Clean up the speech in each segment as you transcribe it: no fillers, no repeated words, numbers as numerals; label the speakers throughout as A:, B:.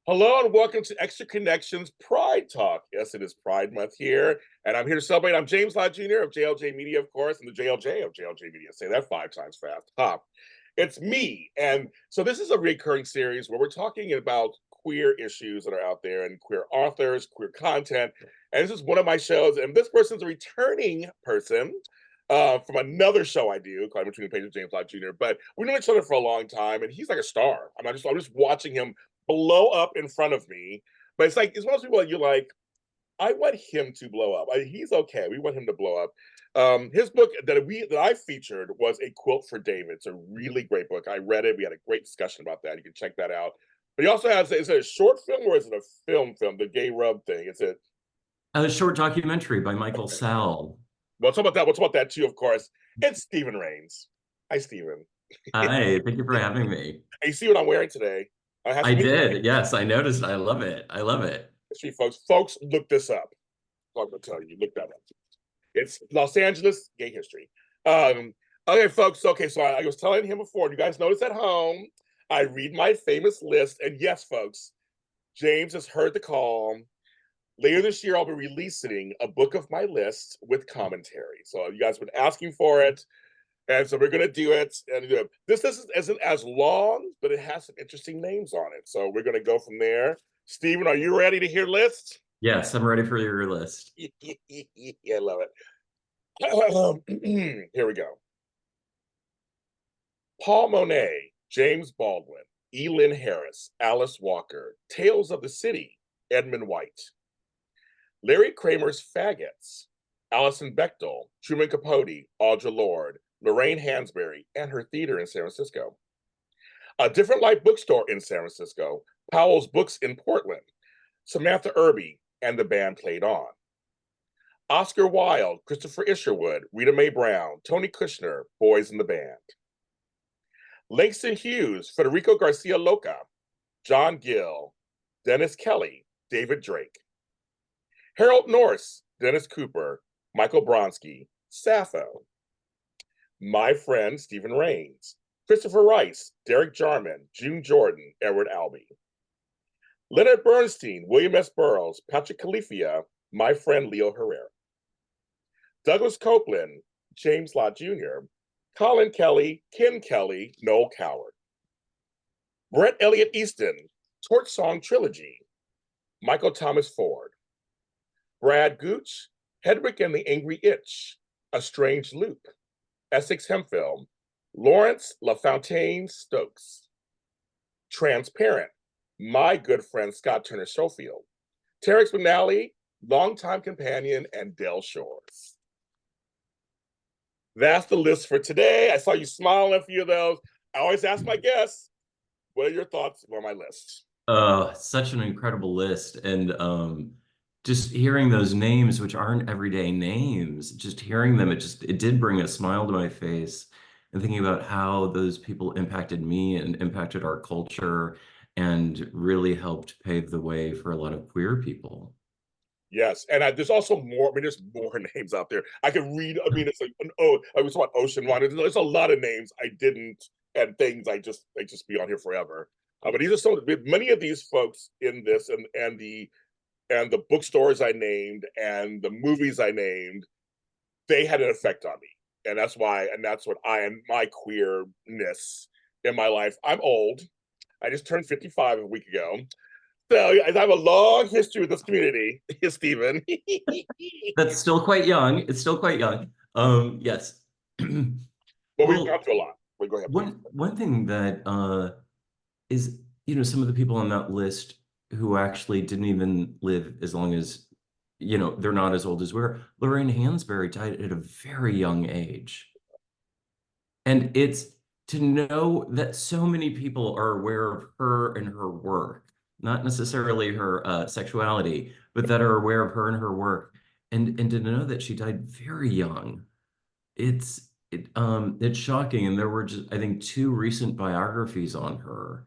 A: Hello and welcome to Extra Connections Pride Talk. Yes, it is Pride Month here, and I'm here to celebrate. I'm James Lott Jr. of JLJ Media, of course, and the JLJ of JLJ Media. Say that 5 times fast. It's me. And so this is a recurring series where we're talking about queer issues that are out there and queer authors, queer content. And this is one of my shows, and this person's a returning person from another show I do called Between the Pages with James Lott Jr. But we know each other for a long time, and he's like a star. I'm just watching him blow up in front of me. But it's like, it's one of those people that you're like, I want him to blow up. He's okay. We want him to blow up. His book that I featured was A Quilt for David. It's a really great book. I read it. We had a great discussion about that. You can check that out. But he also has, is it a short film or is it a film? The gay rub thing? Is it?
B: A short documentary by Michael Sal.
A: Well, talk about that. We'll talk about that too, of course. It's Stephen Rains. Hi, Stephen.
B: Hi, thank you for having me.
A: Hey, you see what I'm wearing today? I have
B: I
A: some
B: did. Yes, I noticed. I love it. I love it.
A: history, folks. Folks, look this up. I'm going to tell you, look that up. It's Los Angeles gay history. Okay, folks. Okay, so I was telling him before. You guys notice at home, I read my famous list, and yes, folks, James has heard the call. Later this year, I'll be releasing a book of my list with commentary. So you guys have been asking for it, and so we're going to do it. And this isn't as long, but it has some interesting names on it. So we're going to go from there. Stephen, are you ready to hear lists?
B: Yes, I'm ready for your list.
A: I love it. Here we go. Paul Monet, James Baldwin, Elin Harris, Alice Walker, Tales of the City, Edmund White, Larry Kramer's Faggots, Alison Bechtel, Truman Capote, Audre Lorde, Lorraine Hansberry, and her theater in San Francisco. A Different Light bookstore in San Francisco, Powell's Books in Portland, Samantha Irby, and the band Played On. Oscar Wilde, Christopher Isherwood, Rita Mae Brown, Tony Kushner, Boys in the Band. Langston Hughes, Federico Garcia Lorca, John Gill, Dennis Kelly, David Drake. Harold Norse, Dennis Cooper, Michael Bronski, Sappho. My Friend Stephen Rains, Christopher Rice, Derek Jarman, June Jordan, Edward Albee. Leonard Bernstein, William S. Burroughs, Patrick Califia, My Friend Leo Herrera. Douglas Copeland, James Lott Jr., Colin Kelly, Ken Kelly, Noel Coward. Brett Elliott Easton, Torch Song Trilogy, Michael Thomas Ford. Brad Gooch, Hedwig and the Angry Itch, A Strange Loop, Essex Hemphill, Lawrence LaFontaine Stokes. Transparent, My Good Friend Scott Turner Schofield, Terex McNally, Longtime Companion, and Del Shores. That's the list for today. I saw you smile at a few of those. I always ask my guests, what are your thoughts on my list?
B: Such an incredible list. And just hearing those names, which aren't everyday names, just hearing them, it did bring a smile to my face. And thinking about how those people impacted me and impacted our culture and really helped pave the way for a lot of queer people.
A: Yes, and there's also more. I mean, there's more names out there. I can read. I mean, it's like I was about Ocean Water. There's a lot of names I didn't, and things I just be on here forever. But these are some many of these folks in this, and the bookstores I named and the movies I named. They had an effect on me, and that's why, and that's what I am. My queerness in my life. I'm old. I just turned 55 a week ago. So I have a long history with this community, Stephen.
B: That's still quite young. It's still quite young. Yes.
A: But we've
B: Well,
A: gone through a lot. But go ahead, please.
B: one thing that is, some of the people on that list who actually didn't even live as long as, they're not as old as we're. Lorraine Hansberry died at a very young age. And it's to know that so many people are aware of her and her work, not necessarily her sexuality, but that are aware of her and her work. And to know that she died very young, it's shocking. And there were just, I think, two recent biographies on her.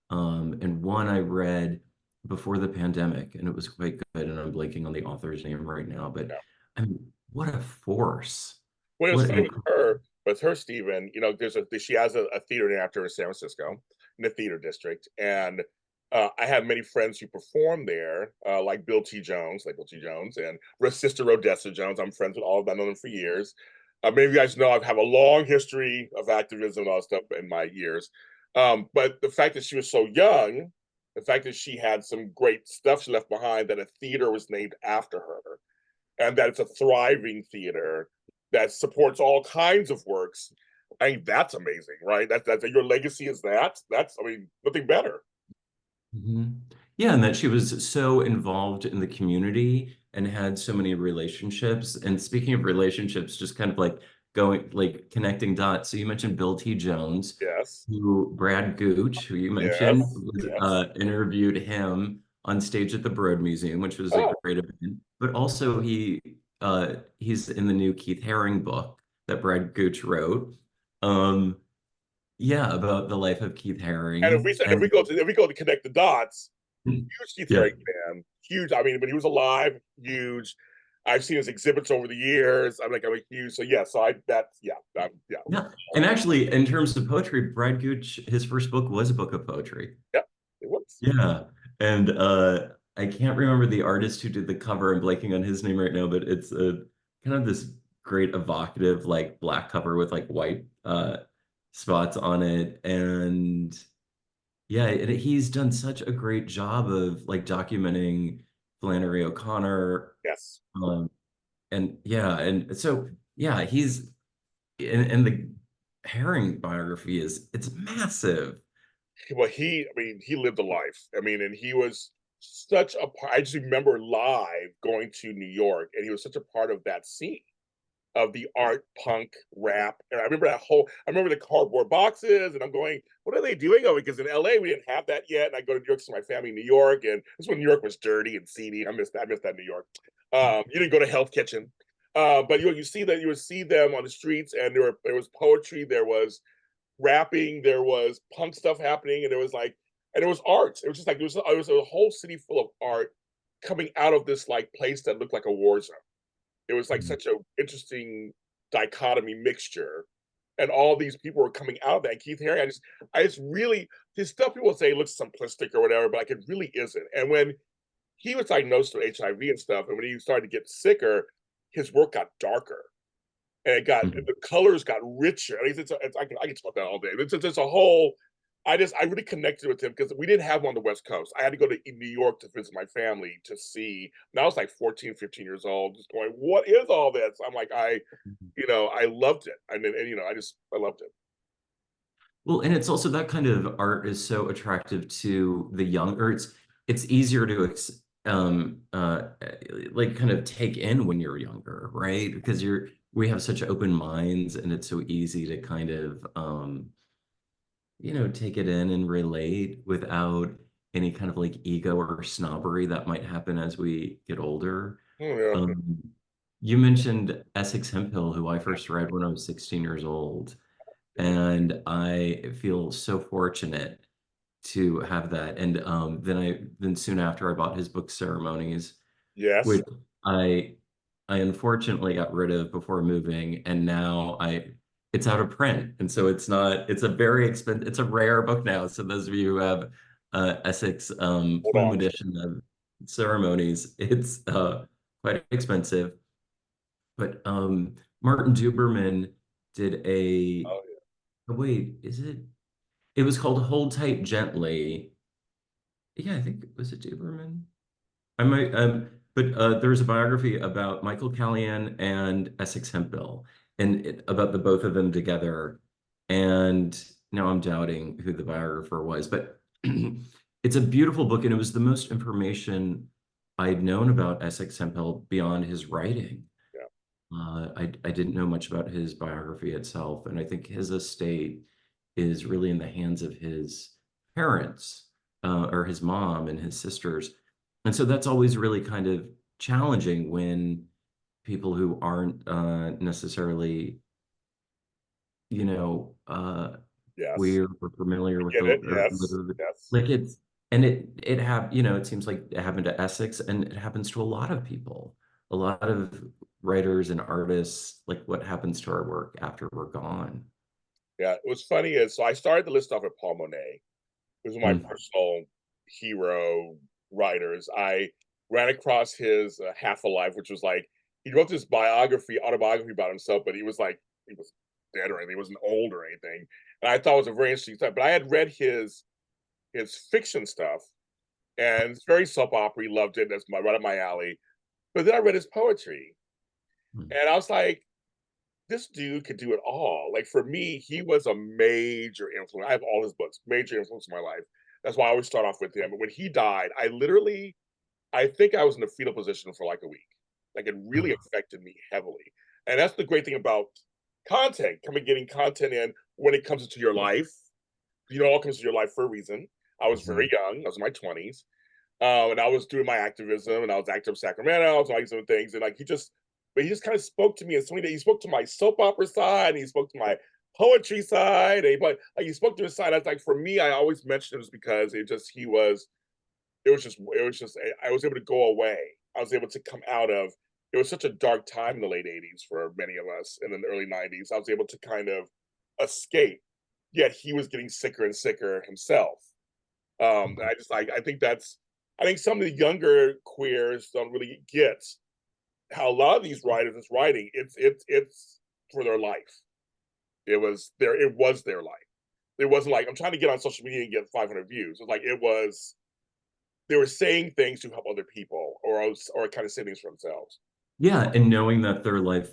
B: And one I read before the pandemic, and it was quite good. And I'm blanking on the author's name right now, but
A: Yeah.
B: I mean, what a force.
A: Well, it was
B: What
A: funny
B: an
A: with her, Stephen. She has a theater named after her in San Francisco, in the theater district, and I have many friends who perform there, like Bill T. Jones, and Sister Rhodessa Jones. I'm friends with all of them. I've known them for years. Many of you guys know I have a long history of activism and all that stuff in my years. But the fact that she was so young, the fact that she had some great stuff she left behind, that a theater was named after her, and that it's a thriving theater that supports all kinds of works. I mean, that's amazing, right? That's your legacy is that. That's, I mean, nothing better.
B: Mhm. Yeah, and that she was so involved in the community and had so many relationships. And speaking of relationships, just kind of like going, like connecting dots. So you mentioned Bill T. Jones,
A: Yes,
B: who Brad Gooch, who you mentioned,
A: yes,
B: was,
A: yes.
B: interviewed him on stage at the Broad Museum, which was a
A: Oh,
B: great event. But also he's in the new Keith Haring book that Brad Gooch wrote. Um, yeah, about the life of Keith
A: and
B: Haring. And
A: if we go to connect the dots, huge Keith
B: yeah.
A: Haring fan, huge. I mean, when he was alive, huge. I've seen his exhibits over the years. I'm a huge. So yeah, so I that's yeah, yeah,
B: Yeah. And actually, in terms of poetry, Brad Gooch, his first book was a book of poetry.
A: yeah. It was.
B: Yeah. And I can't remember the artist who did the cover. I'm blanking on his name right now, but it's a kind of this great evocative like black cover with like white spots on it. And yeah, he's done such a great job of like documenting Flannery O'Connor.
A: Yes.
B: Um, and yeah, and so yeah, he's and the Herring biography is it's massive.
A: Well, I mean, he lived a life. I mean, and he was such a part. I just remember live going to New York, and he was such a part of that scene of the art punk rap. And I remember I remember the cardboard boxes, and I'm going, what are they doing? Oh, because in LA we didn't have that yet. And I go to New York to see my family in New York, and this is when New York was dirty and seedy. I missed that New York. You didn't go to Hell's Kitchen. But you would see them on the streets, and there was poetry, there was rapping, there was punk stuff happening, and there was art. It was just like it was a whole city full of art coming out of this like place that looked like a war zone. It was like
B: Mhm.
A: such a interesting dichotomy mixture, and all these people were coming out of that. And Keith Haring, I just really his stuff. People say it looks simplistic or whatever, but like it really isn't. And when he was diagnosed with HIV and stuff, and when he started to get sicker, his work got darker, and
B: Mhm.
A: the colors got richer. I mean, I can talk about that all day. It's a whole. I really connected with him because we didn't have him on the West Coast. I had to go to New York to visit my family to see. And I was like 14, 15 years old, just going, "What is all this?" I'm like, I loved it, and I loved it.
B: Well, and it's also that kind of art is so attractive to the young, or it's easier to like kind of take in when you're younger, right? Because we have such open minds, and it's so easy to kind of take it in and relate without any kind of like ego or snobbery that might happen as we get older.
A: Yeah,
B: Um, you mentioned Essex Hemphill, who I first read when I was 16 years old, and I feel so fortunate to have that. And then soon after I bought his book Ceremonies,
A: yes,
B: which I I unfortunately got rid of before moving, and now I it's out of print, and so it's a very expensive, it's a rare book now. So those of you who have Essex
A: hold
B: Plume
A: on.
B: edition of Ceremonies, it's quite expensive. But Martin Duberman did a
A: Oh,
B: oh, wait, is it? It was called Hold Tight Gently. Yeah, I think it was a Duberman. I might, but there's a biography about Michael Callian and Essex Hemphill, and about the both of them together. And now I'm doubting who the biographer was, but it's a beautiful book, and it was the most information I'd known about Essex Hemphill beyond his writing.
A: yeah,
B: I didn't know much about his biography itself, and I think his estate is really in the hands of his parents, or his mom and his sisters. And so that's always really kind of challenging when people who aren't necessarily, you know, uh,
A: yes,
B: queer or familiar with
A: get it. Yes,
B: literally,
A: yes.
B: like it seems like it happened to Essex, and it happens to a lot of people, a lot of writers and artists, like what happens to our work after we're gone.
A: Yeah, it was funny is so I started the list off with Paul Monet. It was my
B: Mm.
A: personal hero writers. I ran across his Half a Life, which was like he wrote this autobiography about himself, but he was dead or anything. He wasn't old or anything. And I thought it was a very interesting stuff. But I had read his fiction stuff, and it's very soap opera. Loved it. That's right up my alley. But then I read his poetry,
B: Hmm.
A: and I was like, this dude could do it all. Like for me, he was a major influence. I have all his books, major influence in my life. That's why I always start off with him. But when he died, I think I was in a fetal position for like a week. Like it really affected me heavily. And that's the great thing about getting content in when it comes into your life. You know, it all comes into your life for a reason. I was very young. I was in my 20s. And I was doing my activism, and I was active in Sacramento. I was doing some things, and like he just kind of spoke to me in so many. He spoke to my soap opera side, and he spoke to my poetry side, and he spoke to his side. I was like, for me, I always mentioned it was because it was just I was able to go away. I was able to come out of. It was such a dark time in the late '80s for many of us, and in the early '90s. I was able to kind of escape. Yet he was getting sicker and sicker himself. I think some of the younger queers don't really get how a lot of these writers is writing. It's for their life. It was their life. It wasn't like I'm trying to get on social media and get 500 views. It's like it was they were saying things to help other people or kind of say things for themselves.
B: Yeah, and knowing that their life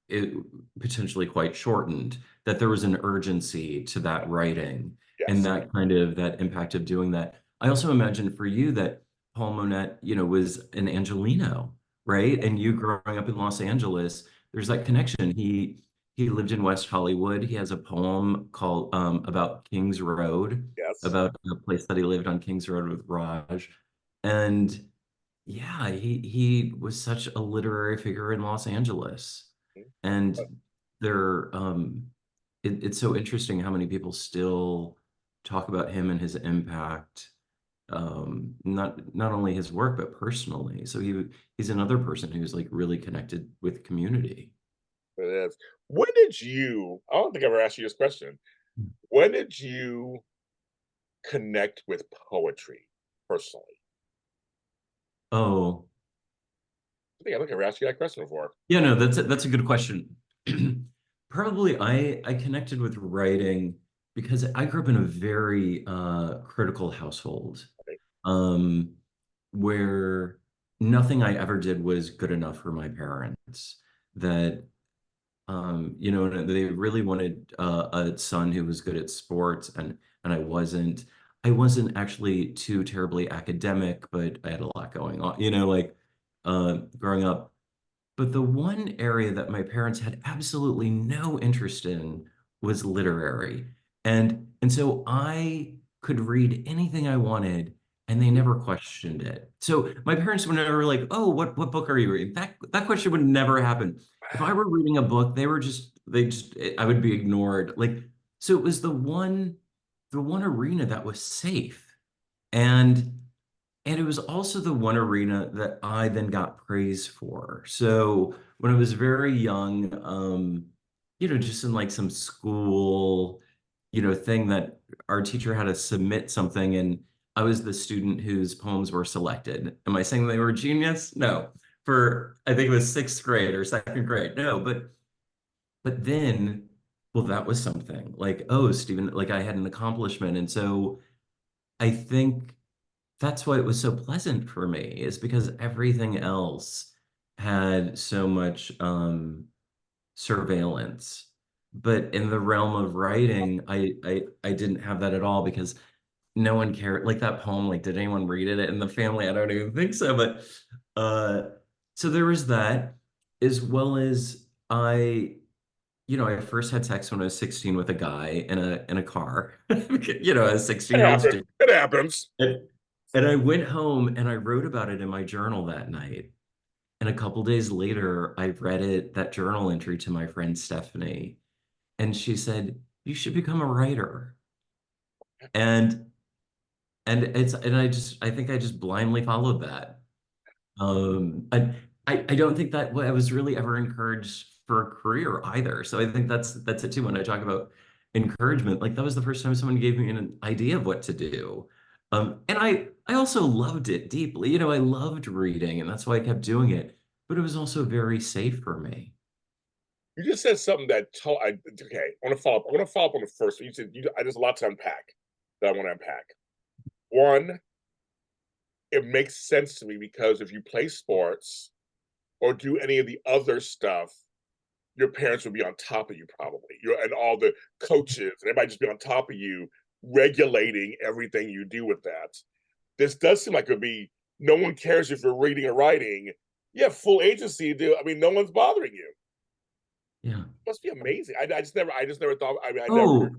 B: it potentially quite shortened, that there was an urgency to that writing and
A: Yes.
B: that kind of that impact of doing that. I also imagine for you that Paul Monette, was an Angelino, right? And you growing up in Los Angeles, there's that connection. He lived in West Hollywood. He has a poem called about Kings Road,
A: Yes.
B: about the place that he lived on Kings Road with Raj. And yeah, he was such a literary figure in Los Angeles. And there it's so interesting how many people still talk about him and his impact, not only his work but personally. So he's another person who's like really connected with community.
A: It is. When did you? I don't think I ever asked you this question. When did you connect with poetry personally?
B: Oh,
A: I don't think I ever asked you that question before.
B: yeah, no, that's a good question. Probably I connected with writing because I grew up in a very critical household,
A: Right?
B: um, where nothing I ever did was good enough for my parents. That and they really wanted a son who was good at sports, and I wasn't. I wasn't actually too terribly academic, but I had a lot going on, like growing up. But the one area that my parents had absolutely no interest in was literary. And so I could read anything I wanted and they never questioned it. So my parents were never like, "Oh, what book are you reading?" That question would never happen. If I were reading a book, I would be ignored. Like so it was the one arena that was safe. And and it was also the one arena that I then got praise for. So when I was very young, just in like some school, thing that our teacher had to submit something, and I was the student whose poems were selected. Am I saying they were genius? No. For I think it was sixth grade or second grade. No, but then, well, that was something like, oh, Stephen, like I had an accomplishment. And so I think that's why it was so pleasant for me, is because everything else had so much surveillance. But in the realm of writing, I didn't have that at all because no one cared. Like that poem, like did anyone read it in the family? I don't even think so. But uh so there was that, as well as I first had sex when I was 16 with a guy in a car, as a
A: It
B: 16-year-old
A: happens.
B: student.
A: It happens.
B: And, and I went home and I wrote about it in my journal that night. And a couple days later, I read that journal entry to my friend Stephanie, and she said, "You should become a writer." And I think I just blindly followed that. I don't think that I was really ever encouraged for a career either. So I think that's it too. When I talk about encouragement, like that was the first time someone gave me an idea of what to do. And I also loved it deeply. I loved reading, and that's why I kept doing it. But it was also very safe for me.
A: You just said something that okay. I want to follow up. I want to follow up on the first one. You said there's a lot to unpack that I want to unpack. One, it makes sense to me because if you play sports or do any of the other stuff, your parents would be on top of you probably. And all the coaches and everybody just be on top of you, regulating everything you do with that. This does seem like it would be no one cares if you're reading or writing. You have full agency to do. I mean, no one's bothering you.
B: Yeah.
A: It must be amazing. I just never thought. I mean, I never.
B: Oh,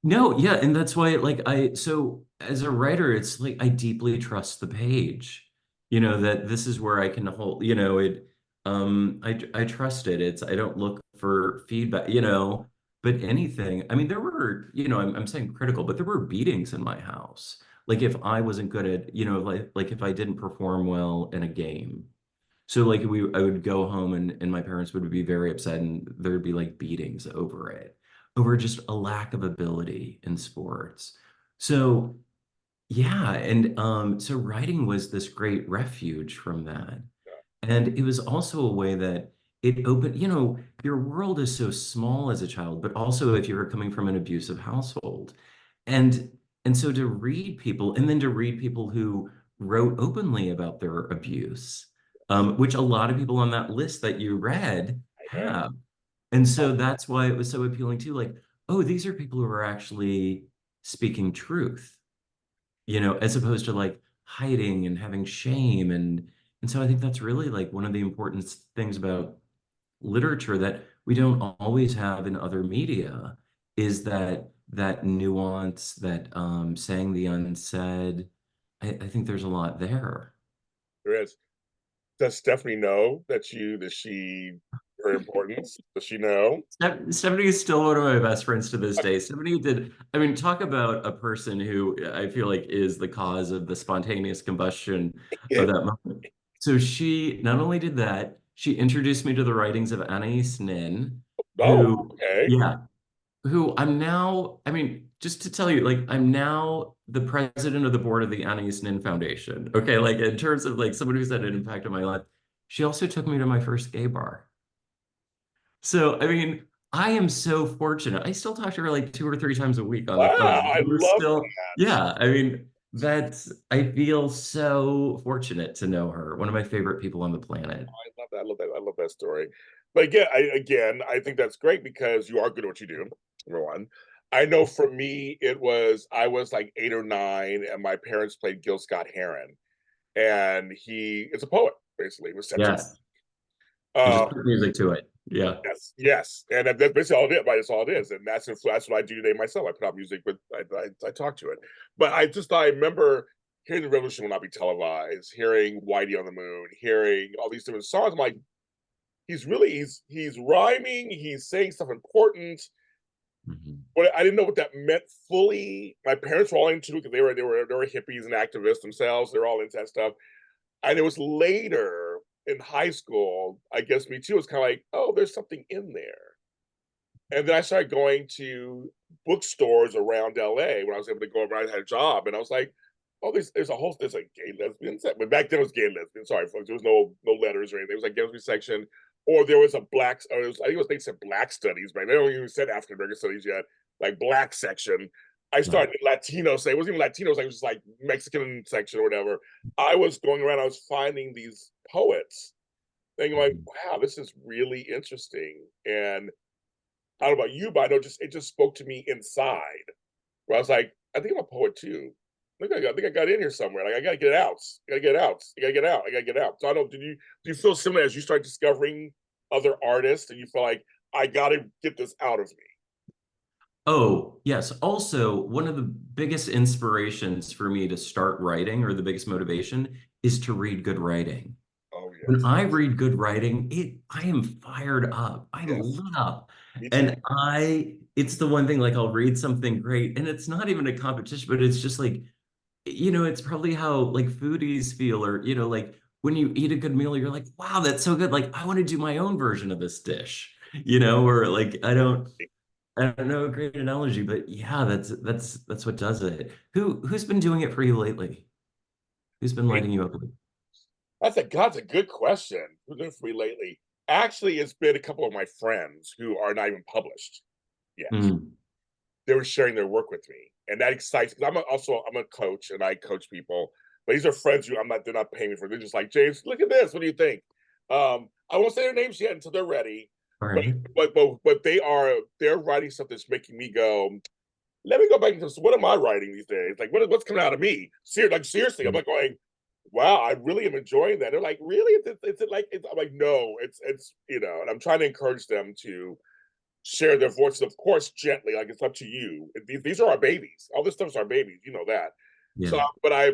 B: no, yeah, and that's why like so as a writer, it's like I deeply trust the page. That this is where I can hold, I trust it. I don't look for feedback, but anything. I mean, there were, I'm saying critical, but there were beatings in my house. Like if I wasn't good at, like if I didn't perform well in a game. So like I would go home and my parents would be very upset and there'd be like beatings over it, over just a lack of ability in sports. So yeah, and so writing was this great refuge from that. And it was also a way that it opened, your world is so small as a child, but also if you're coming from an abusive household. And and so to read people and then to read people who wrote openly about their abuse, which a lot of people on that list that you read
A: I know.
B: have. And so that's why it was so appealing too. Like, oh, these are people who are actually speaking truth, as opposed to like hiding and having shame. And so I think that's really like one of the important things about literature that we don't always have in other media is that nuance, that saying the unsaid. I think there's a lot there.
A: There is. Does Stephanie know that she her importance? Does she know?
B: Stephanie is still one of my best friends to this day. Stephanie did, I mean, talk about a person who I feel like is the cause of the spontaneous combustion of that moment. So she not only did that, she introduced me to the writings of Anaïs Nin,
A: Oh,
B: who,
A: okay.
B: yeah, who I'm now, I mean, just to tell you, like, I'm now the president of the board of the Anaïs Nin Foundation. Okay, like, in terms of like someone who's had an impact on my life, she also took me to my first gay bar. So, I mean, I am so fortunate. I still talk to her like 2 or 3 times a week on the
A: Wow,
B: phone.
A: I
B: We're
A: love
B: still,
A: that.
B: yeah, I mean, I feel so fortunate to know her. One of my favorite people on the planet.
A: I love that. I love that. I love that story. But again, I think that's great because you are good at what you do. Number one. I know for me, I was like 8 or 9, and my parents played Gil Scott Heron, and he is a poet basically. He was sent to
B: Yes. And
A: uh,
B: just put music to it. Yeah.
A: yes, yes, and that's basically all it is. Right, that's all it is, and that's what I do today myself. I put out music, but I talk to it. But I remember hearing the revolution will not be televised, hearing Whitey on the Moon, hearing all these different songs. I'm like, he's rhyming, he's saying stuff important.
B: Mhm.
A: But I didn't know what that meant fully. My parents were all into it because they were hippies and activists themselves. They're all into that stuff. And it was later in high school, I guess me too, it was kind of like, oh, there's something in there. And then I started going to bookstores around LA when I was able to go around. I had a job, and I was like, "Oh, there's a gay lesbian section." But back then it was gay lesbian. Sorry, folks, there was no letters or anything. It was like gay lesbian section, or there was a black. Or I think they said black studies, but they don't even said African American studies yet. Like black section. I
B: Right.
A: started Latino. Say it wasn't even Latino. It was just like Mexican section or whatever. I was going around. I was finding these poets, thinking like,
B: Mhm.
A: "Wow, this is really interesting." And I don't know about you, but I know it just spoke to me inside. Where I was like, I think I'm a poet too. I think I got in here somewhere. Like I gotta get it out. I gotta get it out. I gotta get it out. I gotta get it out. So I don't. Do you feel similar as you start discovering other artists and you feel like I gotta get this out of me?
B: Oh, yes. Also, one of the biggest inspirations for me to start writing, or the biggest motivation, is to read good writing.
A: Oh
B: When
A: yes,
B: I read good writing, I am fired up. I'm
A: yes,
B: lit up.
A: me too.
B: And it's the one thing, like I'll read something great and it's not even a competition, but it's just like, it's probably how like foodies feel, or, like when you eat a good meal, you're like, wow, that's so good. Like I want to do my own version of this dish, or like, I don't. I don't know a great analogy, but yeah, that's what does it. Who's been doing it for you lately? Who's been lighting you up with it?
A: That's a good question. Who's been for me lately? Actually, it's been a couple of my friends who are not even published yet.
B: Mm,
A: They were sharing their work with me, and that excites because I'm a coach and I coach people. But these are friends who they're not paying me for. They're just like, James, look at this. What do you think? I won't say their names yet until they're ready.
B: all
A: But
B: right.
A: but they're writing stuff that's making me go, let me go back into what am I writing these days? Like what's coming out of me? Seriously, I'm like going, wow, I really am enjoying that. They're like, really? I'm like, no, it's and I'm trying to encourage them to share their voices, of course, gently, like it's up to you. These are our babies. All this stuff's our babies, you know that.
B: Yeah.
A: So, I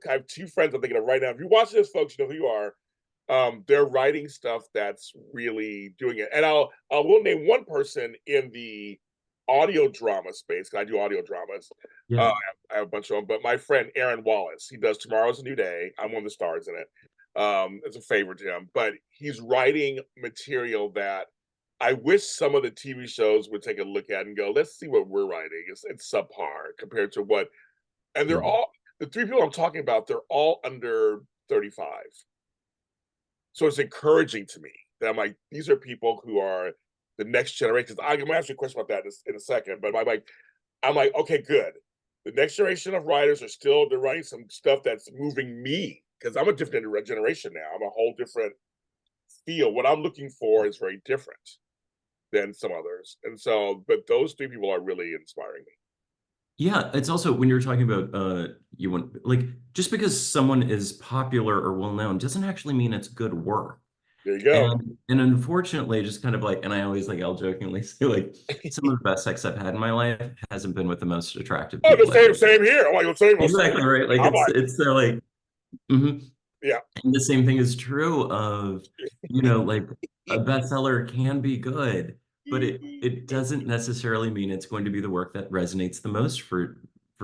A: have two friends I'm thinking of right now. If you're watching this, folks, you know who you are. They're writing stuff that's really doing it, and I will name one person in the audio drama space because I do audio dramas.
B: Yeah.
A: I have a bunch of them, but my friend Aaron Wallace, he does Tomorrow's a New Day. I'm one of the stars in it. It's a favorite to him, but he's writing material that I wish some of the TV shows would take a look at and go, let's see what we're writing. It's subpar compared to what, and they're
B: Yeah.
A: all the three people I'm talking about. They're all under 35. So it's encouraging to me that I'm like, these are people who are the next generation. I'm gonna ask you a question about that in a second, but I'm like, okay, good. The next generation of writers they're writing some stuff that's moving me because I'm a different generation now. I'm a whole different feel. What I'm looking for is very different than some others. And so, but those three people are really inspiring me.
B: Yeah, it's also when you're talking about you want like just because someone is popular or well known doesn't actually mean it's good work.
A: There you go.
B: And unfortunately, just kind of like, and I always like I'll jokingly say like some of the best sex I've had in my life hasn't been with the most attractive
A: Oh, the
B: people I've dated.
A: same here. I'm like the same.
B: Exactly right. Like
A: I'm like,
B: it's like mhm.
A: yeah,
B: And the same thing is true of, like a bestseller can be good, but it doesn't necessarily mean it's going to be the work that resonates the most for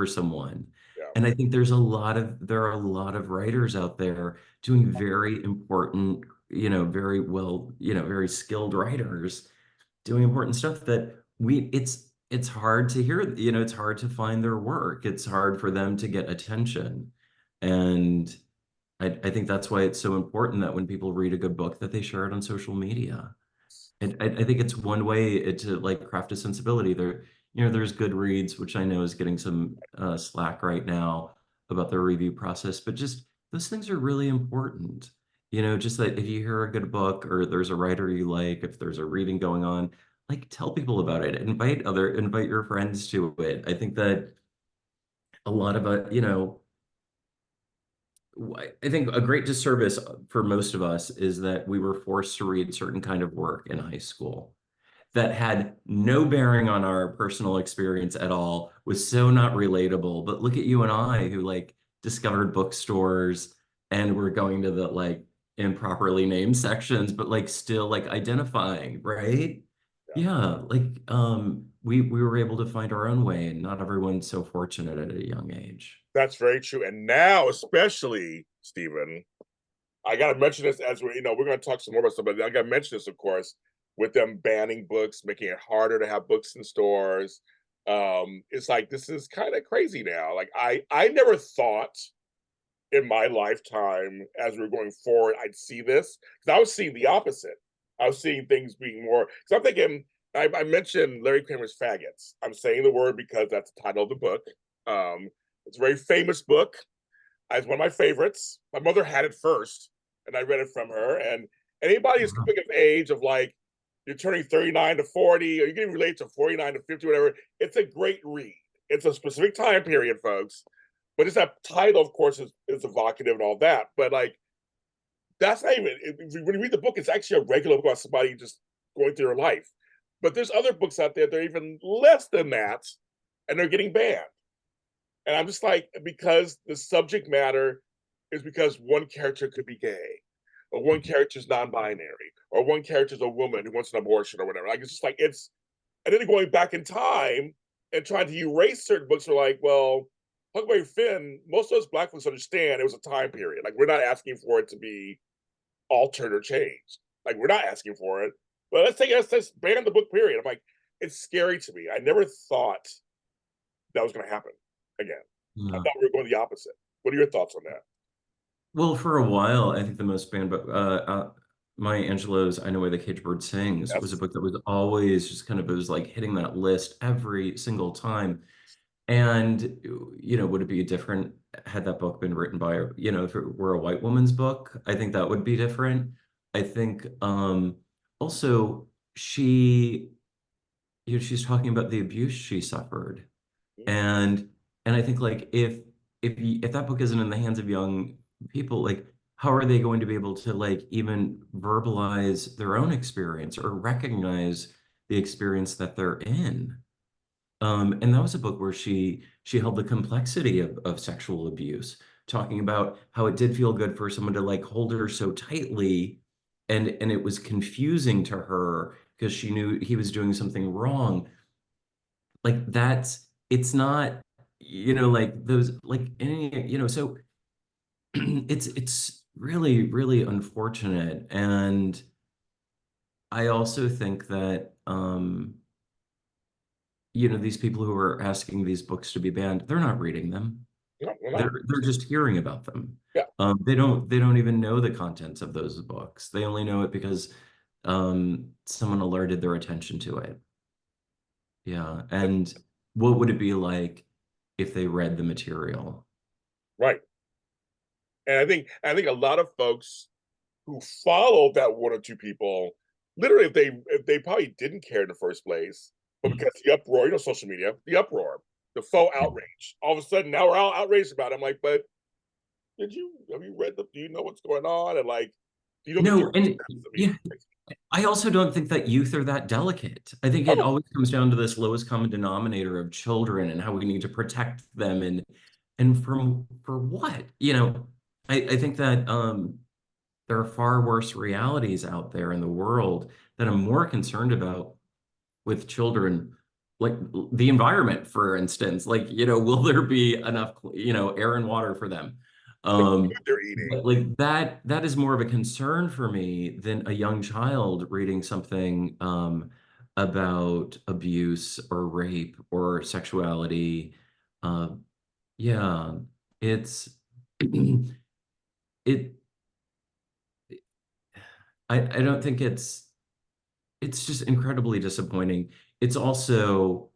B: someone.
A: yeah.
B: And I think there are a lot of writers out there doing very important, very well, very skilled writers doing important stuff that it's hard to hear, it's hard to find their work. It's hard for them to get attention. And I think that's why it's so important that when people read a good book that they share it on social media. And I think it's one way to like craft a sensibility. There's Goodreads, which I know is getting some slack right now about their review process, but just those things are really important. Just that if you hear a good book or there's a writer you like, if there's a reading going on, like tell people about it, invite your friends to it. I think that a lot of I think a great disservice for most of us is that we were forced to read certain kind of work in high school that had no bearing on our personal experience at all, was so not relatable. But look at you and I who like discovered bookstores and we're going to the like improperly named sections, but like still like identifying, right?
A: Yeah.
B: Yeah, like we were able to find our own way and not everyone's so fortunate at a young age.
A: That's very true. And now, especially, Stephen, I got to mention this as we're going to talk some more about stuff, but I got to mention this, of course, with them banning books, making it harder to have books in stores. It's like, this is kind of crazy now. Like, I never thought in my lifetime, as we were going forward, I'd see this because I was seeing the opposite. I was seeing things being more, because I'm thinking, I mentioned Larry Kramer's Faggots. I'm saying the word because that's the title of the book. It's a very famous book. It's one of my favorites. My mother had it first, and I read it from her. And anybody who's coming of age of like you're turning 39 to 40, or you can relate to 49 to 50, whatever. It's a great read. It's a specific time period, folks. But it's that title, of course, is evocative and all that. But like that's not even when you read the book, it's actually a regular book about somebody just going through their life. But there's other books out there that are even less than that, and they're getting banned. And I'm just like, because the subject matter is because one character could be gay, or one character is non-binary, or one character is a woman who wants an abortion or whatever. Like it's just like and then going back in time and trying to erase certain books are like, well, Huckleberry Finn, most of those black folks understand it was a time period. Like we're not asking for it to be altered or changed. Like we're not asking for it. But let's ban the book period. I'm like, it's scary to me. I never thought that was going to happen again. I
B: Yeah.
A: thought we were going the opposite. What are your thoughts on that?
B: Well, for a while, I think the most banned book, Maya Angelou's "I Know Why the Caged Bird Sings" was a
A: Yes.
B: book that was always just kind of, it was like hitting that list every single time. And, would it be different had that book been written by, if it were a white woman's book? I think that would be different. I think also she, she's talking about the abuse she suffered. And I think like if that book isn't in the hands of young people, like how are they going to be able to like even verbalize their own experience or recognize the experience that they're in? And that was a book where she held the complexity of sexual abuse, talking about how it did feel good for someone to like hold her so tightly, and it was confusing to her because she knew he was doing something wrong. Like that's it's not, like those like any, so it's really, really unfortunate. And I also think that these people who are asking these books to be banned, they're not reading them.
A: No, we're not.
B: They're just hearing about them.
A: Yeah.
B: They don't even know the contents of those books. They only know it because someone alerted their attention to it. Yeah. And what would it be like if they read the material?
A: Right. And I think a lot of folks who follow that one or two people, literally, if they probably didn't care in the first place, but because the uproar, social media, the uproar, the faux outrage, all of a sudden now we're all outraged about it. I'm like, but have you read do you know what's going on? And like, do you know the
B: No,
A: difference?
B: and
A: I mean,
B: yeah, I also don't think that youth are that delicate. I think it
A: oh,
B: always comes down to this lowest common denominator of children and how we need to protect them, and from for what? I think that there are far worse realities out there in the world that I'm more concerned about with children, like the environment, for instance. Like, will there be enough, air and water for them?
A: the food
B: Um,
A: they're eating.
B: but like that is more of a concern for me than a young child reading something about abuse or rape or sexuality. Uh, yeah, it's it. I don't think it's just incredibly disappointing. It's also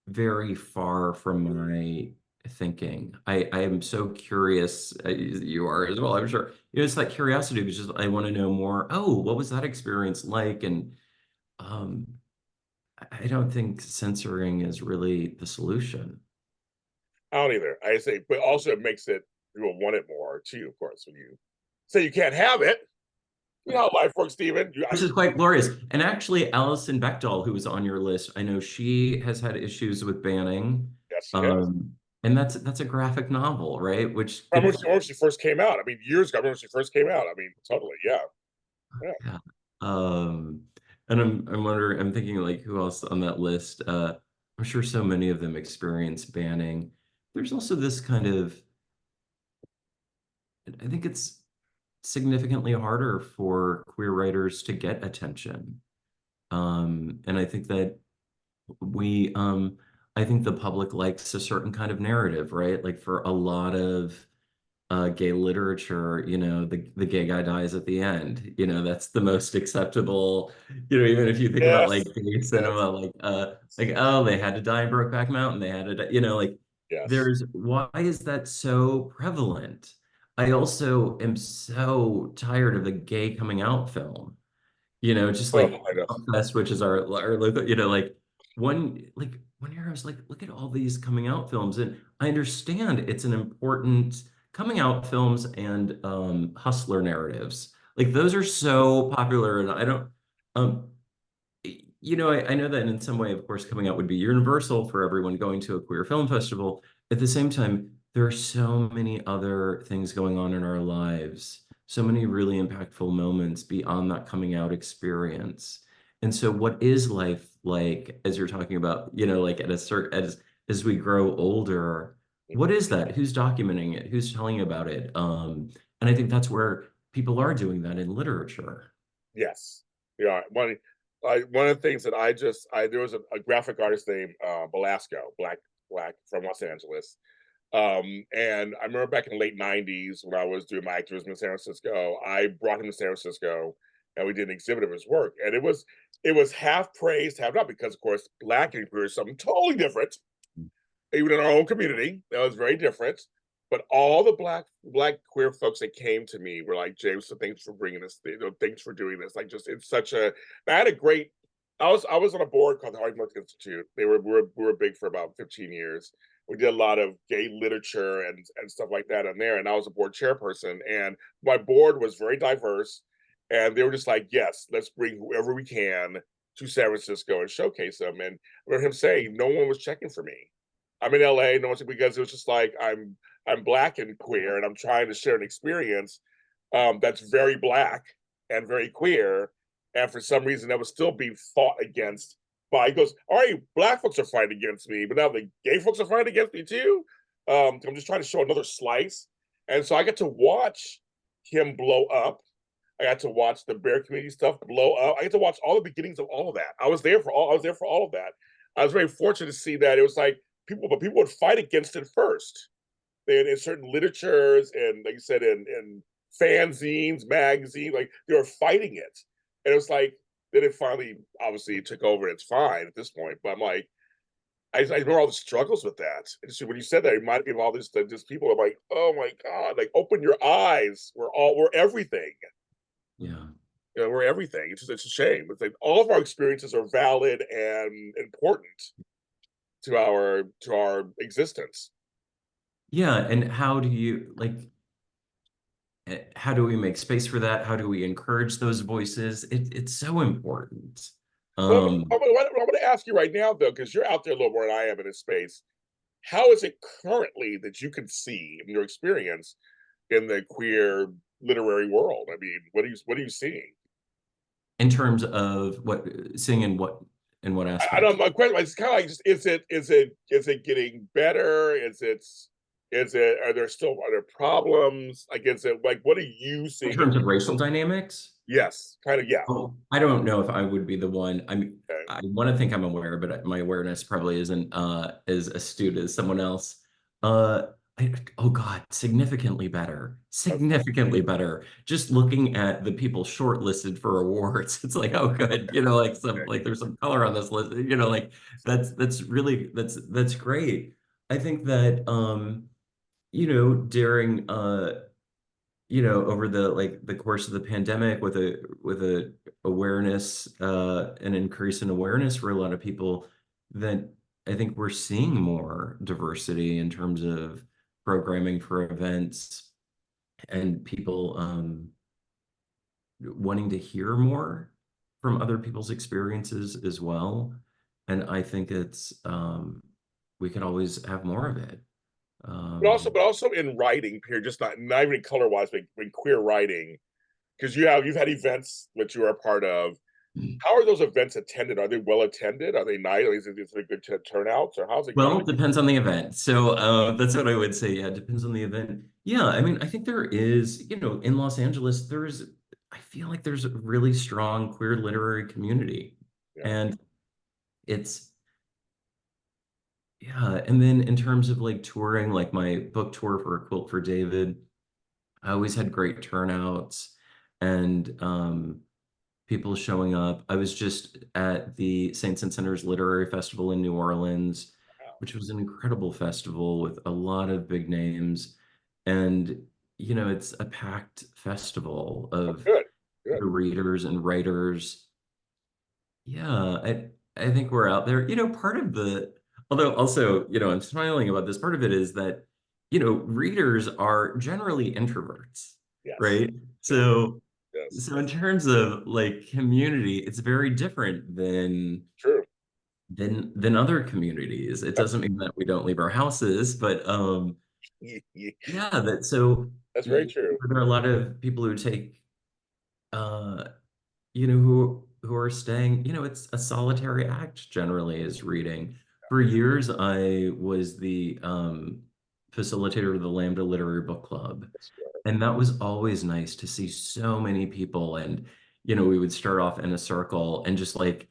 B: very far from my thinking. I am so curious. You are as well, I'm sure. It's that curiosity, which is I want to know more. Oh, what was that experience like? And um, I don't think censoring is really the solution.
A: I don't either. I say, but also it makes it people want it more too. Of course, when you say you can't have it, you know how life works, Stephen.
B: Which is quite glorious. And actually, Alison Bechdel, who was on your list, I know she has had issues with banning.
A: Yes, she has.
B: Um, and that's a graphic novel, right? Which
A: I
B: could,
A: remember when she first came out. I mean, years ago. I remember when she first came out. I mean, totally. Yeah. Yeah.
B: yeah. Um, and I'm wondering, I'm thinking like who else on that list? I'm sure so many of them experience banning. There's also this kind of, I think it's significantly harder for queer writers to get attention. And I think that we I think the public likes a certain kind of narrative, right? Like for a lot of gay literature, the gay guy dies at the end. That's the most acceptable, even if you think about like
A: Yes.
B: gay
A: Yes.
B: cinema, like oh, they had to die in Brokeback Mountain, they had to die, like
A: Yes.
B: there's why is that so prevalent? I also am so tired of the gay coming out film, just
A: Oh,
B: like
A: I know.
B: Fest, which is our local, like one year I was like, look at all these coming out films. And I understand it's an important coming out films and hustler narratives. Like those are so popular. And I don't um I know that in some way, of course, coming out would be universal for everyone going to a queer film festival. At the same time, there are so many other things going on in our lives, so many really impactful moments beyond that coming out experience. And so, what is life like as you're talking about, like at a certain as we grow older, what
A: Mhm.
B: is that? Who's documenting it? Who's telling about it? And I think that's where people are doing that in literature.
A: Yes. Yeah. Money. one of the things that there was a graphic artist named Belasco, black from Los Angeles. And I remember back in the late '90s when I was doing my activism in San Francisco, I brought him to San Francisco and we did an exhibit of his work. And it was half praised, half not, because of course black and queer is something totally different, even in our own community. That was very different. But all the black queer folks that came to me were like, James, so thanks for bringing this. Thanks for doing this. Like, just it's such a. I had a great. I was on a board called the Hardy North Institute. We were big for about 15 years. We did a lot of gay literature and stuff like that on there. And I was a board chairperson. And my board was very diverse. And they were just like, yes, let's bring whoever we can to San Francisco and showcase them. And I remember him saying, no one was checking for me. I'm in LA, no one's because it was just like I'm black and queer, and I'm trying to share an experience that's very black and very queer, and for some reason that was still being fought against. By he goes, all right, black folks are fighting against me, but now the gay folks are fighting against me too. I'm just trying to show another slice, and so I get to watch him blow up. I got to watch the bear community stuff blow up. I get to watch all the beginnings of all of that. I was there for all of that. I was very fortunate to see that. It was like people would fight against it first in certain literatures and, like you said, in fanzines, magazines, like they were fighting it. And it was like, then it finally obviously took over and it's fine at this point. But I'm like, I remember all the struggles with that. And so when you said that, it reminded me of all this people. I'm like, oh my God, like open your eyes. We're everything.
B: Yeah.
A: We're everything. It's a shame. It's like all of our experiences are valid and important to our existence.
B: Yeah, and how do you how do we make space for that? How do we encourage those voices? It's so important.
A: Well,
B: Um,
A: I'm going to ask you right now, though, because you're out there a little more than I am in this space. How is it currently that you can see in your experience in the queer literary world? I mean, what are you seeing?
B: in terms of what seeing in what
A: I
B: aspect?
A: don't know. My question is kind of like, just, is it getting better? Are there problems? Like, is it like, what are you
B: In
A: seeing?
B: terms of racial dynamics?
A: Yes, kind of, yeah.
B: Oh, I don't know if I would be the one. I mean,
A: Okay.
B: I want to think I'm aware, but my awareness probably isn't as astute as someone else. Uh, oh God, significantly better, significantly better. Just looking at the people shortlisted for awards, it's like, oh, good, like there's some color on this list, like that's really that's great. I think that during over the course of the pandemic with a awareness an increase in awareness for a lot of people that I think we're seeing more diversity in terms of programming for events and people wanting to hear more from other people's experiences as well. And I think it's we could always have more of it.
A: But also in writing, period, just not even color wise, but in queer writing, because you've had events that you are a part of. How are those events attended? Are they well attended? Are they nice? Is it a good turnouts, or how's it
B: Well,
A: going?
B: it depends on the event. So that's what I would say. Yeah, it depends on the event. Yeah, I mean, I think there is, in Los Angeles, I feel like there's a really strong queer literary community.
A: Yeah,
B: And it's, yeah. And then in terms of like touring, like my book tour for A Quilt for David, I always had great turnouts and people showing up. I was just at the Saints and Sinners Literary Festival in New Orleans,
A: wow.
B: which was an incredible festival with a lot of big names. And, it's a packed festival
A: Oh,
B: of
A: good, good.
B: readers and writers. Yeah, I think we're out there. Part of although also, I'm smiling about this, part of it is that, readers are generally introverts,
A: Yes,
B: right?
A: yes,
B: So
A: yes.
B: so in terms of like community, it's very different
A: True.
B: than other communities. It doesn't mean that we don't leave our houses, but yeah, that so
A: That's very true.
B: there are a lot of people who take uh who are staying, it's a solitary act generally is reading. For years I was the facilitator of the Lambda Literary Book Club.
A: That's good.
B: And that was always nice to see so many people. And, we would start off in a circle and just like,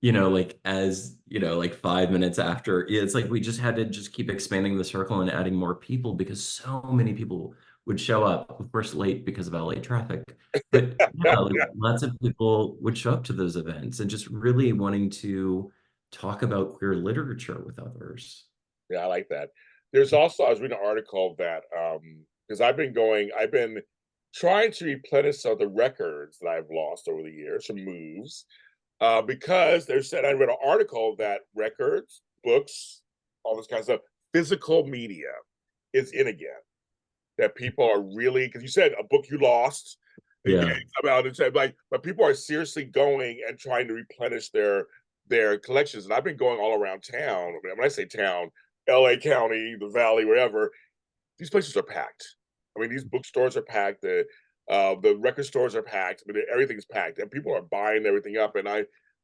B: like as, like 5 minutes after, it's like we just had to just keep expanding the circle and adding more people because so many people would show up, of course, late because of LA traffic. But yeah, like lots of people would show up to those events and just really wanting to talk about queer literature with others.
A: Yeah, I like that. There's also, I was reading an article that because I've been trying to replenish some of the records that I've lost over the years from moves. Because they said, I read an article that records, books, all this kind of stuff, physical media is in again. That people are really, because you said a book you lost, and
B: Yeah.
A: about it, said like, but people are seriously going and trying to replenish their collections. And I've been going all around town. When I say town, LA County, the Valley, wherever, these places are packed. I mean, these bookstores are packed. The record stores are packed. I mean, everything's packed, and people are buying everything up. And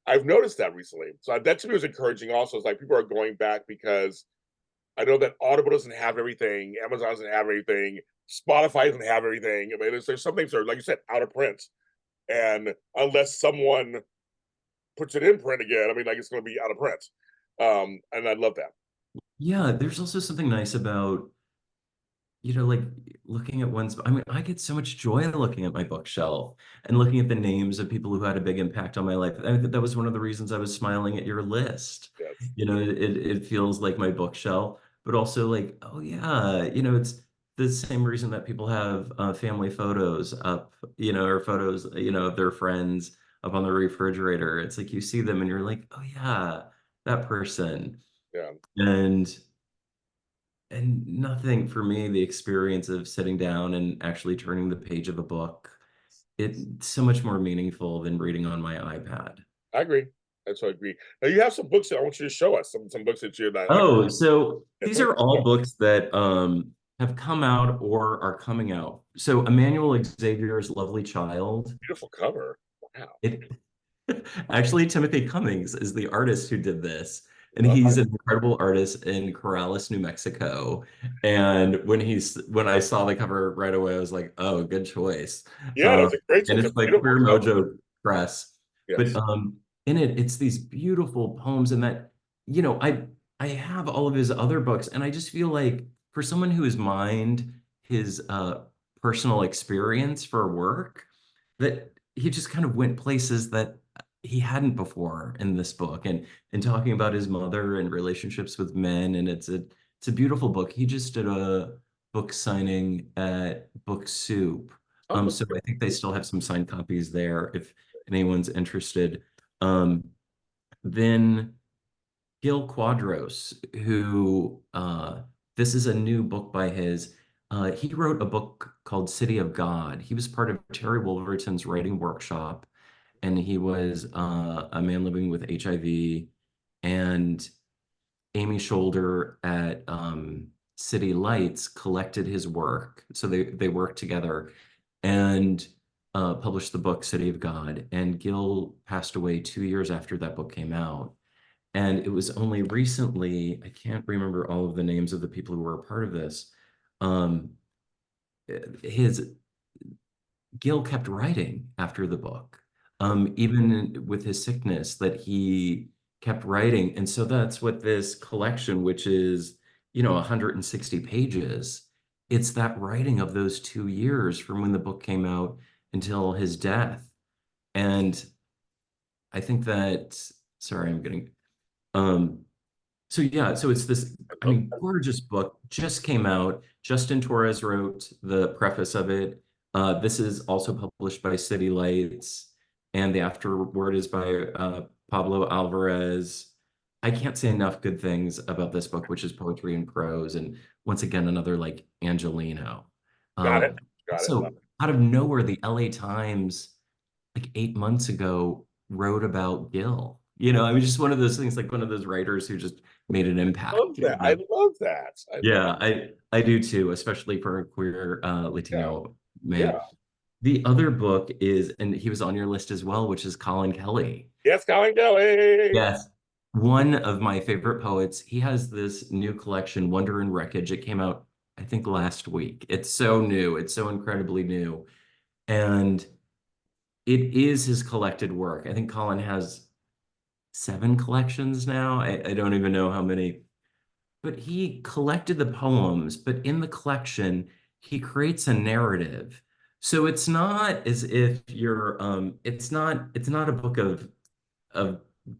A: I've noticed that recently. So that to me was encouraging. Also, it's like people are going back because I know that Audible doesn't have everything, Amazon doesn't have everything, Spotify doesn't have everything. I mean, there's some things that are, like you said, out of print, and unless someone puts it in print again, I mean, like it's going to be out of print. And I love that.
B: Yeah, there's also something nice about like looking at one's, I mean, I get so much joy looking at my bookshelf and looking at the names of people who had a big impact on my life. I think that was one of the reasons I was smiling at your list.
A: Yes.
B: It feels like my bookshelf, but also like, oh yeah, it's the same reason that people have family photos up, or photos, of their friends up on the refrigerator. It's like you see them and you're like, oh yeah, that person.
A: Yeah.
B: And nothing for me, the experience of sitting down and actually turning the page of a book, it's so much more meaningful than reading on my iPad.
A: I agree. That's what I agree. Now you have some books that I want you to show us. Some books that you're not like.
B: Oh, so these are all books that have come out or are coming out. So Emmanuel Xavier's Lovely Child,
A: Beautiful cover. Wow.
B: it actually Timothy Cummings is the artist who did this. And
A: Uh,
B: he's an incredible artist in Corrales, New Mexico. And when I saw the cover right away, I was like, oh, good choice.
A: yeah, that's a great.
B: And
A: It's a
B: it's by
A: beautiful
B: Queer
A: cover.
B: Mojo Press. But
A: Yes.
B: in it, it's these beautiful poems, and that, I have all of his other books, and I just feel like for someone who has mined his personal experience for work, that he just kind of went places that he hadn't before in this book, and talking about his mother and relationships with men, and it's a beautiful book. He just did a book signing at Book Soup.
A: Oh,
B: So I think they still have some signed copies there if anyone's interested. Um, then Gil Quadros, who this is a new book by his. He wrote a book called City of God. He was part of Terry Wolverton's writing workshop, and he was a man living with HIV. And Amy Shoulder at City Lights collected his work. So they worked together and published the book City of God. And Gil passed away 2 years after that book came out. And it was only recently, I can't remember all of the names of the people who were a part of this. Um, his Gil kept writing after the book, even with his sickness, that he kept writing. And so that's what this collection, which is, 160 pages, it's that writing of those 2 years from when the book came out until his death. And I think that, sorry, I'm getting, um, so yeah, so it's this, I
A: oh,
B: mean, gorgeous book, just came out. Justin Torres wrote the preface of it. This is also published by City Lights, and the afterword is by Pablo Alvarez. I can't say enough good things about this book, which is poetry and prose, and once again, another like Angelino.
A: got it.
B: Um,
A: Got it. Love
B: so out of nowhere, the LA Times, like 8 months ago, wrote about Gil. I mean, just one of those things, like one of those writers who just made an
A: I love
B: impact.
A: that. I love that. I love.
B: Yeah, I do too, especially for a queer
A: Yeah.
B: Latino
A: Yeah.
B: man. The other book is, and he was on your list as well, which is Colin Kelly.
A: Yes, Colin Kelly.
B: Yes. One of my favorite poets. He has this new collection, Wonder and Wreckage. It came out, I think, last week. It's so new. It's so incredibly new. And it is his collected work. I think Colin has 7 collections now. I don't even know how many, but he collected the poems, but in the collection, he creates a narrative. So it's not as if it's not a book of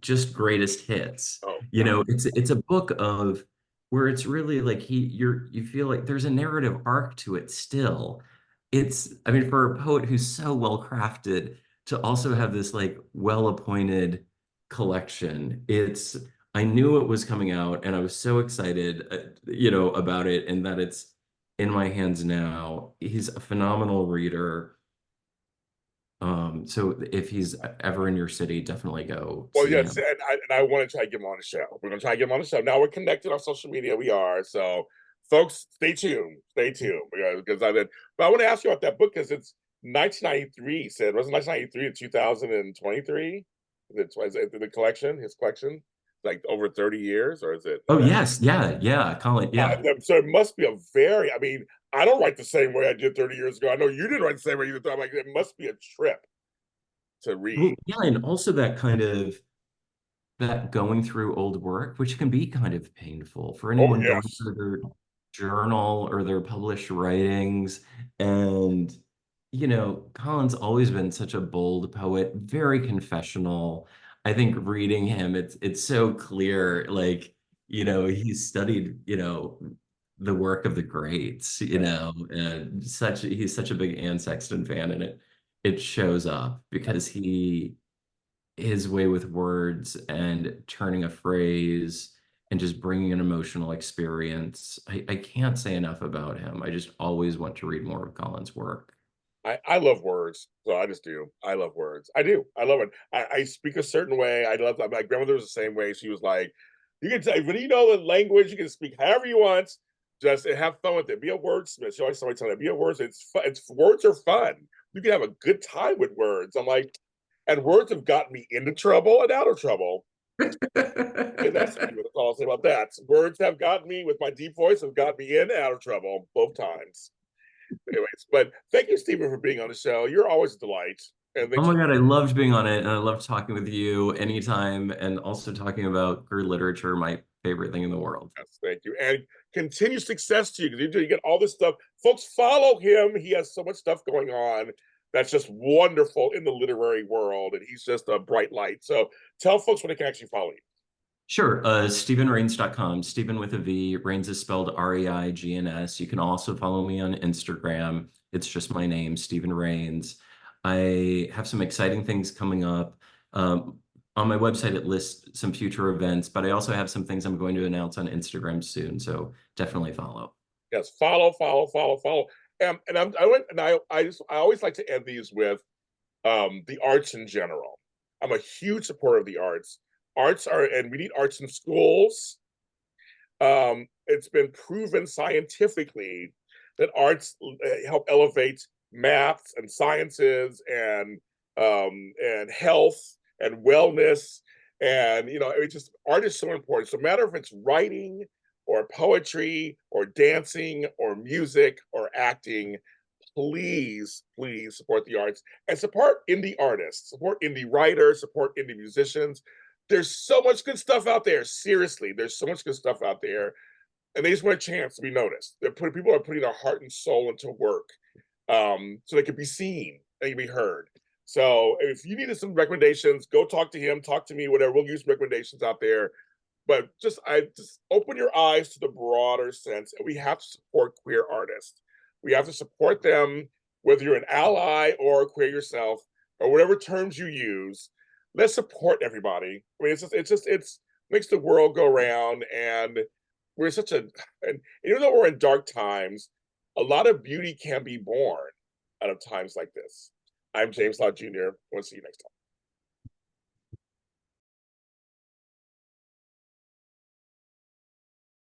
B: just greatest hits.
A: Oh,
B: You know, it's a book of where it's really like you feel like there's a narrative arc to it still. I mean, for a poet who's so well crafted to also have this like well-appointed collection, I knew it was coming out and I was so excited, about it and that it's in my hands now. He's a phenomenal reader. So if he's ever in your city, definitely go
A: well,
B: see
A: yes,
B: him.
A: and I want to try to get him on the show. We're going to try to get him on the show. Now we're connected on social media. We are. So, folks, stay tuned. Stay tuned. Because I did. But I want to ask you about that book because it's 1993. Said was it 1993 to 2023? Is it the collection? His collection, like over 30 years, or is it?
B: Oh yes, yeah, yeah, Colin, yeah.
A: So it must be a very. I mean, I don't write the same way I did 30 years ago. I know you didn't write the same way you did. I'm like, it must be a trip to
B: Well,
A: read.
B: yeah, and also that going through old work, which can be kind of painful for
A: Oh
B: anyone going
A: yes.
B: through their journal or their published writings. And, Colin's always been such a bold poet, very confessional. I think reading him, it's so clear, like, he's studied, the work of the greats, and he's such a big Anne Sexton fan, and it shows up because his way with words and turning a phrase and just bringing an emotional experience. I can't say enough about him. I just always want to read more of Colin's work.
A: I love words, so I just do. I love words. I do. I love it. I speak a certain way. I love. My grandmother was the same way. She was like, "You can say when you know the language, you can speak however you want. Just have fun with it. Be a wordsmith." She always somebody telling me, "Be a wordsmith. It's fun. It's words are fun. You can have a good time with words." I'm like, and words have gotten me into trouble and out of trouble. And that's all I'll say about that. Words have gotten me with my deep voice have got me in and out of trouble both times. Anyways, but thank you, Stephen, for being on the show. You're always a delight. And
B: Oh
A: thanks
B: my
A: for
B: God, I loved being on it, and I loved talking with you anytime, and also talking about queer literature, my favorite thing in the world.
A: us. Thank you. And continued success to you because you get all this stuff. Folks, follow him. He has so much stuff going on that's just wonderful in the literary world. And he's just a bright light. So tell folks where they can actually follow you.
B: Sure. StephenRains.com. Stephen with a V. Rains is spelled Reigns. You can also follow me on Instagram. It's just my name, Stephen Rains. I have some exciting things coming up. On my website, it lists some future events, but I also have some things I'm going to announce on Instagram soon. So definitely follow.
A: Yes, follow, follow, follow, follow. I went and I always like to end these with the arts in general. I'm a huge supporter of the arts. Arts are, and we need arts in schools. It's been proven scientifically that arts help elevate maths and sciences and health and wellness. And it's just art is so important. So no matter if it's writing or poetry or dancing or music or acting, please support the arts and support indie artists, support indie writers, support indie musicians. There's so much good stuff out there. Seriously, there's so much good stuff out there, and they just want a chance to be noticed. People are putting their heart and soul into work, so they can be seen, they can be heard. So if you needed some recommendations, go talk to him, talk to me, whatever. We'll use recommendations out there. But just open your eyes to the broader sense, and we have to support queer artists. We have to support them, whether you're an ally or queer yourself, or whatever terms you use. Let's support everybody. I mean, it's makes the world go round, and we're such a and even though we're in dark times, a lot of beauty can be born out of times like this. I'm James Lott Jr. We'll see you next time.